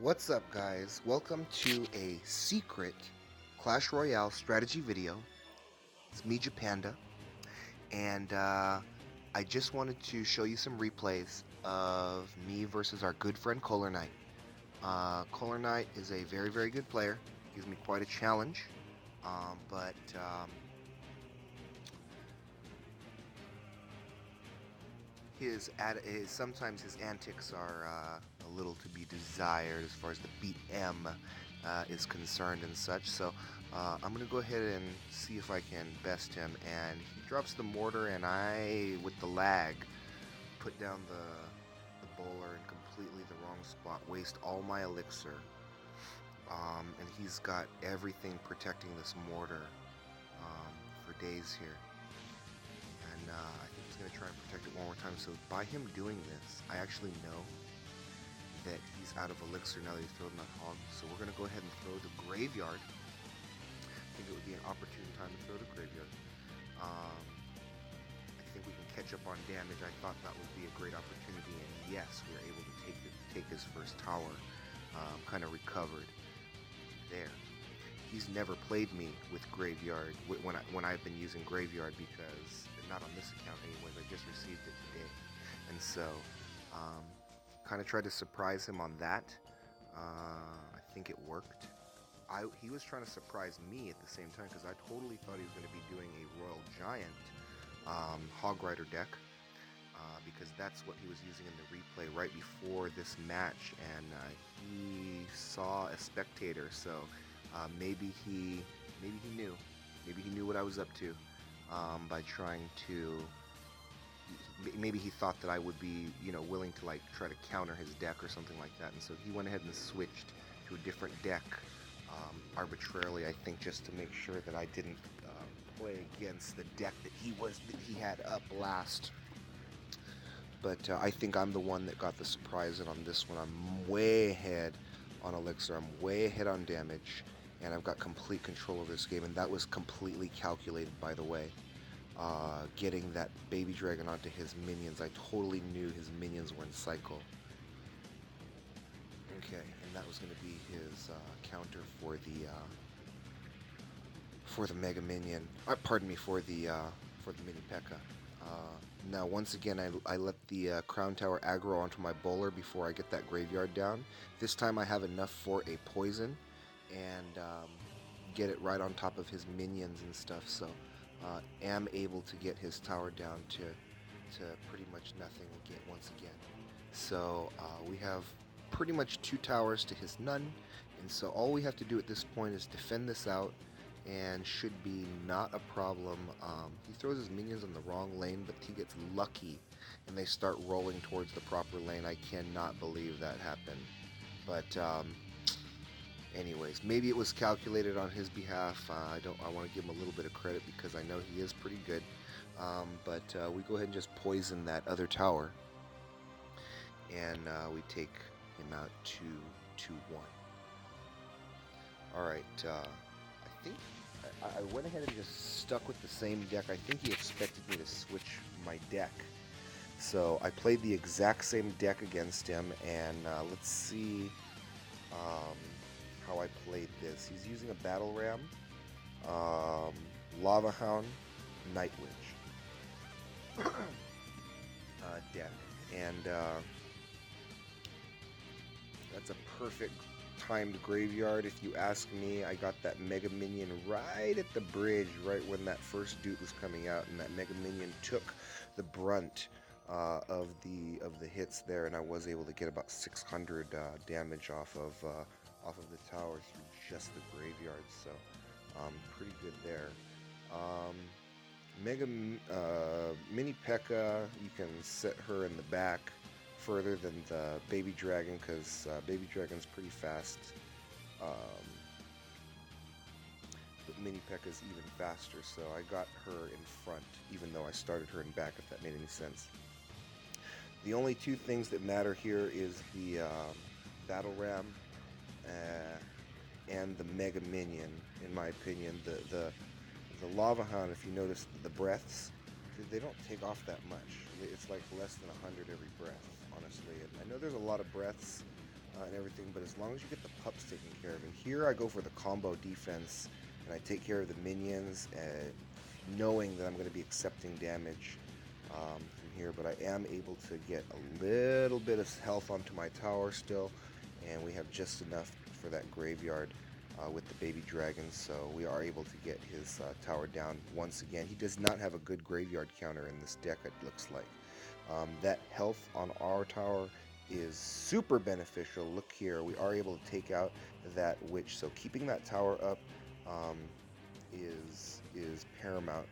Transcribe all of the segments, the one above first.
What's up, guys? Welcome to a secret Clash Royale strategy video. It's me, Japanda, and I just wanted to show you some replays of me versus our good friend Kohler Knight. Kohler Knight is a very, very good player. Gives me quite a challenge, but sometimes his antics are a little to be desired as far as the beat M is concerned and such. So I'm gonna go ahead and see if I can best him. And he drops the mortar, and I, with the lag, put down the bowler in completely the wrong spot, waste all my elixir. And he's got everything protecting this mortar for days here. And I think he's going to try and protect it one more time. So by him doing this, I actually know that he's out of elixir now that he's thrown that hog. So we're going to go ahead and throw the graveyard. I think it would be an opportune time to throw the graveyard. I think we can catch up on damage. I thought that would be a great opportunity, and yes, we were able to take his first tower. Kind of recovered there. He's never played me with graveyard when I've been using graveyard, because not on this account anyways. I just received it today, and so kind of tried to surprise him on that. I think it worked. He was trying to surprise me at the same time, because I totally thought he was going to be doing a Royal Giant Hog Rider deck, because that's what he was using in the replay right before this match, and he saw a spectator, so maybe he knew what I was up to by trying to. Maybe he thought that I would be, willing to try to counter his deck or something like that, and so he went ahead and switched to a different deck arbitrarily. I think just to make sure that I didn't play against the deck that he had up last. But I think I'm the one that got the surprise, and on this one I'm way ahead on elixir, I'm way ahead on damage, and I've got complete control of this game, and that was completely calculated, by the way. Getting that baby dragon onto his minions, I totally knew his minions were in cycle. Okay, and that was going to be his counter for the Mega Minion. Pardon me, for the Mini P.E.K.K.A. Now, once again, I let the Crown Tower aggro onto my bowler before I get that graveyard down. This time I have enough for a poison and get it right on top of his minions and stuff, so am able to get his tower down to pretty much nothing once again. So we have pretty much 2 towers to his none, and so all we have to do at this point is defend this out, and should be not a problem. He throws his minions on the wrong lane, but he gets lucky and they start rolling towards the proper lane. I cannot believe that happened. But anyways, maybe it was calculated on his behalf. I want to give him a little bit of credit, because I know he is pretty good. But we go ahead and just poison that other tower, and we take him out 2-1. Alright, I think I went ahead and just stuck with the same deck. I think he expected me to switch my deck. So I played the exact same deck against him, and let's see how I played this. He's using a Battle Ram, Lava Hound, Night Witch deck, and that's a perfect timed graveyard, if you ask me. I got that Mega Minion right at the bridge, right when that first dude was coming out, and that Mega Minion took the brunt of the hits there, and I was able to get about 600 damage off of the tower through just the graveyard. So pretty good there. Mini P.E.K.K.A, you can set her in the back further than the Baby Dragon, because Baby Dragon's pretty fast, but Mini P.E.K.K.A's even faster, so I got her in front, even though I started her in back, if that made any sense. The only 2 things that matter here is the Battle Ram and the Mega Minion, in my opinion. The Lava Hound, if you notice the breaths, they don't take off that much. It's like less than 100 every breath, honestly. And I know there's a lot of breaths and everything, but as long as you get the pups taken care of. And here I go for the combo defense, and I take care of the minions, knowing that I'm going to be accepting damage from here, but I am able to get a little bit of health onto my tower still, and we have just enough for that graveyard with the baby dragons, so we are able to get his tower down once again. He does not have a good graveyard counter in this deck, it looks like. That health on our tower is super beneficial. Look here, we are able to take out that witch, so keeping that tower up um, is paramount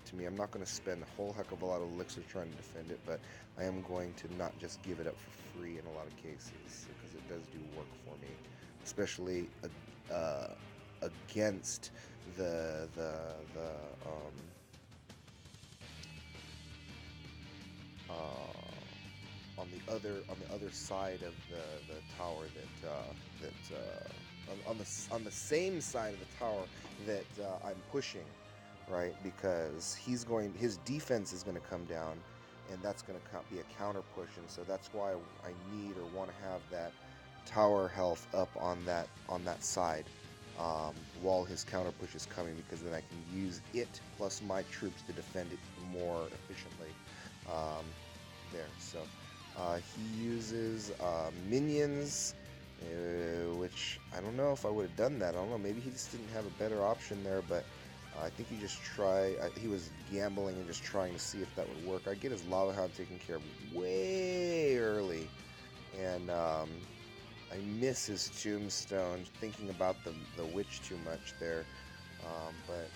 to me. I'm not going to spend a whole heck of a lot of elixir trying to defend it, but I am going to not just give it up for free in a lot of cases, because it does do work for me, especially uh, against the on the other side of the tower on the same side of the tower that I'm pushing, right? Because his defense is going to come down, and that's going to be a counter push, and so that's why I need or want to have that tower health up on that side while his counter push is coming, because then I can use it plus my troops to defend it more efficiently. There, so he uses minions, which I don't know if I would have done that. I don't know, maybe he just didn't have a better option there, but I think he was gambling and just trying to see if that would work. I get his Lava Hound taken care of way early, and I miss his Tombstone, thinking about the witch too much there. But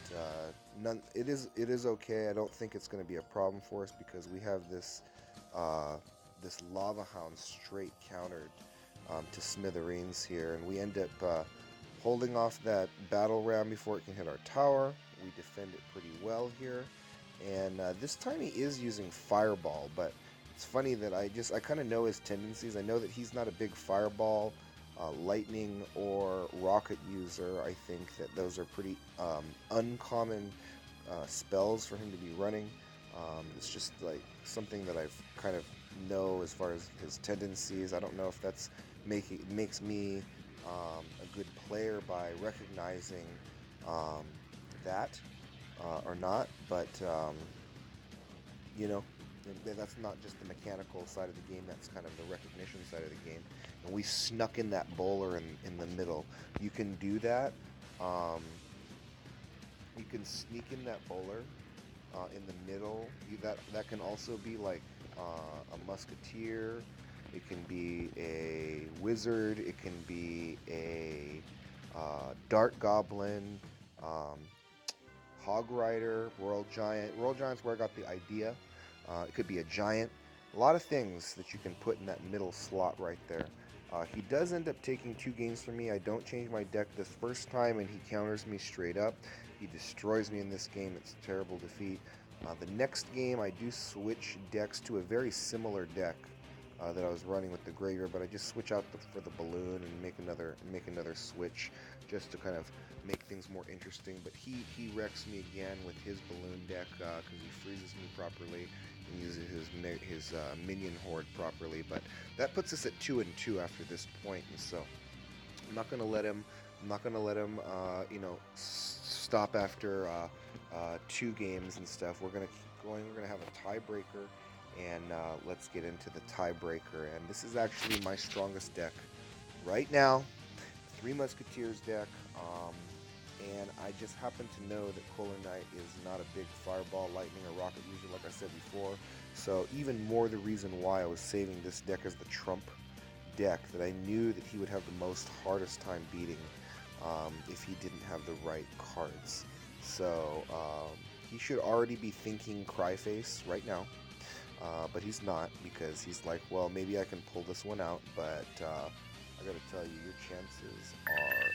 it is okay. I don't think it's going to be a problem for us, because we have this Lava Hound straight countered to smithereens here, and we end up holding off that battle ram before it can hit our tower. We defend it pretty well here, and this time he is using Fireball, but it's funny that I kind of know his tendencies. I know that he's not a big Fireball, Lightning, or Rocket user. I think that those are pretty uncommon spells for him to be running. It's just like something that I've kind of know as far as his tendencies. I don't know if that's makes me a good player by recognizing that or not, but you know, that's not just the mechanical side of the game, that's kind of the recognition side of the game. And we snuck in that bowler in the middle. You can do that. You can sneak in that bowler in the middle. That can also be like a musketeer. It can be a wizard. It can be a dart goblin, hog rider, royal giant. Royal giant's where I got the idea. It could be a giant. A lot of things that you can put in that middle slot right there. He does end up taking 2 games from me. I don't change my deck this first time, and he counters me straight up. He destroys me in this game. It's a terrible defeat. The next game, I do switch decks to a very similar deck that I was running with the graveyard, but I just switch out for the balloon and make another switch just to kind of make things more interesting. But he wrecks me again with his balloon deck because he freezes me properly and uses his minion horde properly. But that puts us at 2-2 after this point, and so I'm not gonna let him. Stop after 2 games and stuff. We're gonna keep going. We're gonna have a tiebreaker, and let's get into the tiebreaker. And this is actually my strongest deck right now. 3 Musketeers deck. And I just happen to know that Kohler Knight is not a big Fireball, Lightning, or Rocket user, like I said before. So even more the reason why I was saving this deck as the trump deck, that I knew that he would have the most hardest time beating if he didn't have the right cards. So he should already be thinking Cryface right now, but he's not, because he's like, well, maybe I can pull this one out, but I gotta tell you, your chances are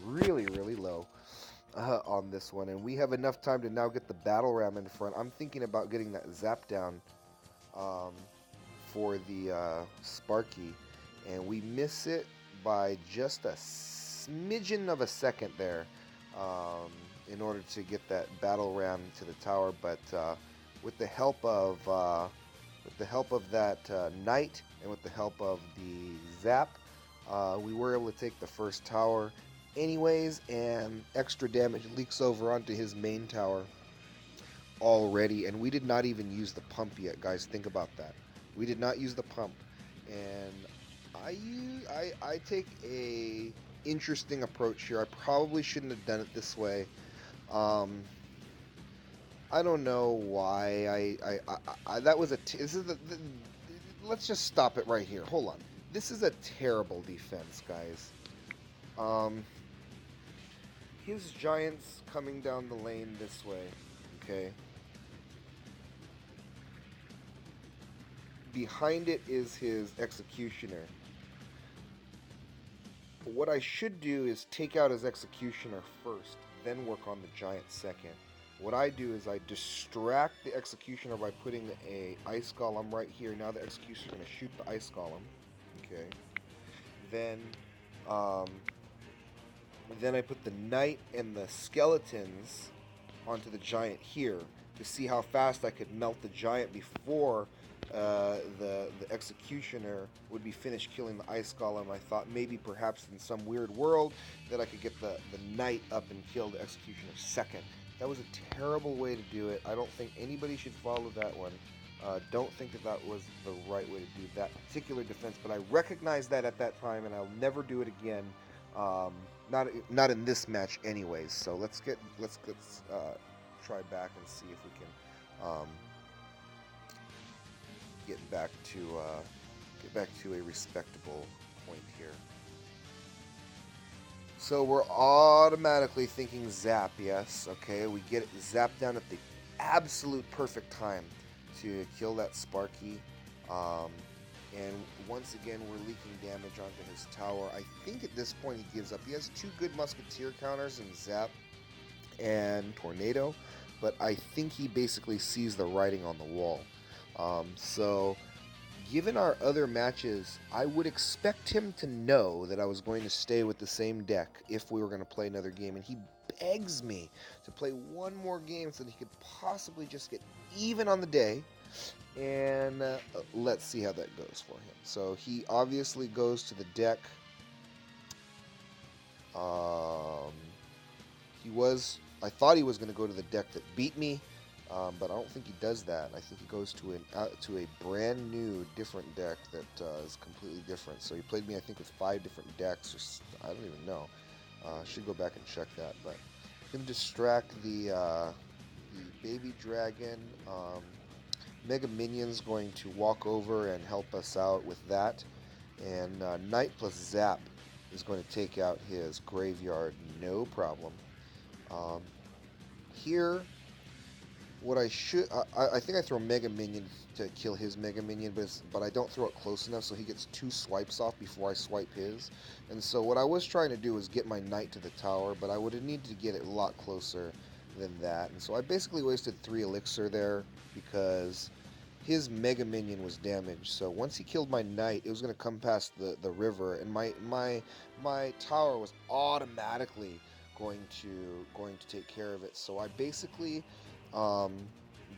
really, really low on this one. And we have enough time to now get the Battle Ram in front. I'm thinking about getting that Zap down for the Sparky, and we miss it by just a smidgen of a second there in order to get that Battle Ram to the tower. But with the help of that Knight, and with the help of the Zap, We were able to take the first tower anyways, and extra damage leaks over onto his main tower already, and we did not even use the pump yet, guys. Think about that. We did not use the pump, and I take a interesting approach here. I probably shouldn't have done it this way. Um, I don't know why. That was this is let's just stop it right here. Hold on. This is a terrible defense, guys. Um, his giants coming down the lane this way. Okay. Behind it is his executioner. What I should do is take out his executioner first, then work on the giant second. What I do is I distract the executioner by putting a ice golem right here. Now the executioner is going to shoot the ice golem. Okay. Then, um, then I put the knight and the skeletons onto the giant here to see how fast I could melt the giant before the executioner would be finished killing the ice golem. I thought maybe perhaps in some weird world that I could get the knight up and kill the executioner second. That was a terrible way to do it. I don't think anybody should follow that one. Don't think that that was the right way to do that particular defense, but I recognized that at that time, and I'll never do it again. Not in this match, anyways. So let's try back and see if we can get back to a respectable point here. So we're automatically thinking zap, yes. Okay, we get it zap down at the absolute perfect time to kill that Sparky. And once again, we're leaking damage onto his tower. I think at this point he gives up. He has two good Musketeer counters in Zap and Tornado, but I think he basically sees the writing on the wall. So, given our other matches, I would expect him to know that I was going to stay with the same deck if we were going to play another game, and he begs me to play one more game so that he could possibly just get even on the day. And let's see how that goes for him. So he obviously goes to the deck. I thought he was going to go to the deck that beat me, but I don't think he does that. I think he goes to a brand new, different deck that is completely different. So he played me, I think, with 5 different decks. Or I don't even know. I should go back and check that. But I'm going to distract the baby dragon. Mega Minion's going to walk over and help us out with that. And Knight plus Zap is going to take out his graveyard, no problem. Here, what I should... I think I throw Mega Minion to kill his Mega Minion, but I don't throw it close enough, so he gets 2 swipes off before I swipe his. And so what I was trying to do was get my Knight to the tower, but I would have needed to get it a lot closer than that. And so I basically wasted 3 elixir there because his Mega Minion was damaged. So once he killed my Knight, it was going to come past the river, and my tower was automatically going to take care of it. So I basically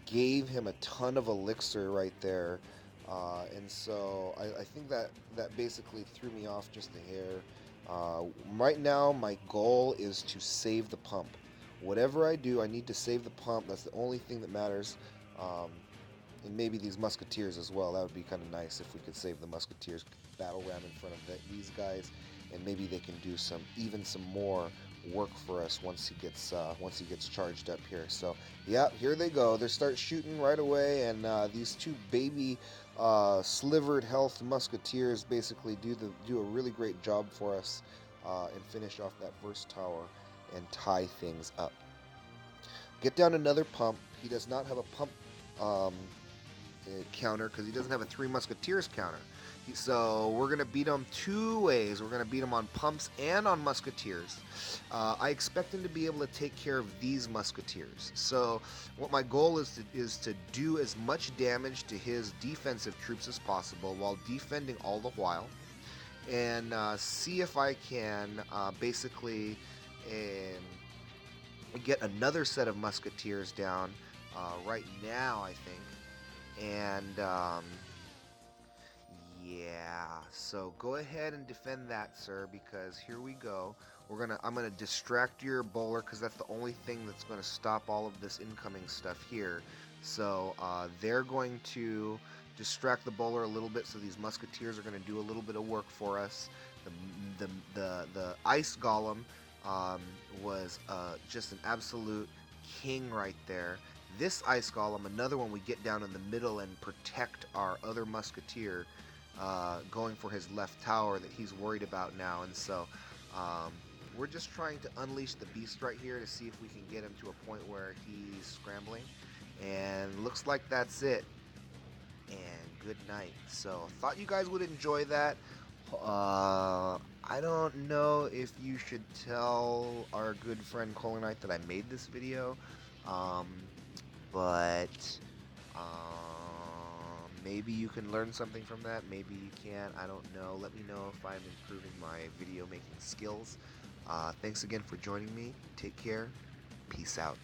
gave him a ton of elixir right there, and so I think that basically threw me off just a hair. Right now, my goal is to save the pump. Whatever I do, I need to save the pump. That's the only thing that matters. And maybe these Musketeers as well. That would be kind of nice if we could save the Musketeers, battle ram in front of these guys, and maybe they can do some more work for us once he gets charged up here. So yeah, here they go. They start shooting right away, and these 2 baby slivered health Musketeers basically do a really great job for us and finish off that first tower and tie things up. Get down another pump. He does not have a pump counter because he doesn't have a 3 Musketeers counter. So we're going to beat him 2 ways. We're going to beat him on pumps and on Musketeers. I expect him to be able to take care of these Musketeers. So what my goal is to do as much damage to his defensive troops as possible while defending all the while, and see if I can basically get another set of Musketeers down right now, I think. And Yeah, so go ahead and defend that, sir, because here we go. I'm gonna distract your bowler because that's the only thing that's gonna stop all of this incoming stuff here. So they're going to distract the bowler a little bit, so these musketeers are gonna do a little bit of work for us. The ice golem um, was just an absolute king right there. This ice golem, another one we get down in the middle and protect our other musketeer going for his left tower that he's worried about now. And so we're just trying to unleash the beast right here to see if we can get him to a point where he's scrambling. And looks like that's it. And good night. So thought you guys would enjoy that. I don't know if you should tell our good friend Colonite that I made this video. Um, but maybe you can learn something from that. Maybe you can't. I don't know. Let me know if I'm improving my video making skills. Thanks again for joining me. Take care. Peace out.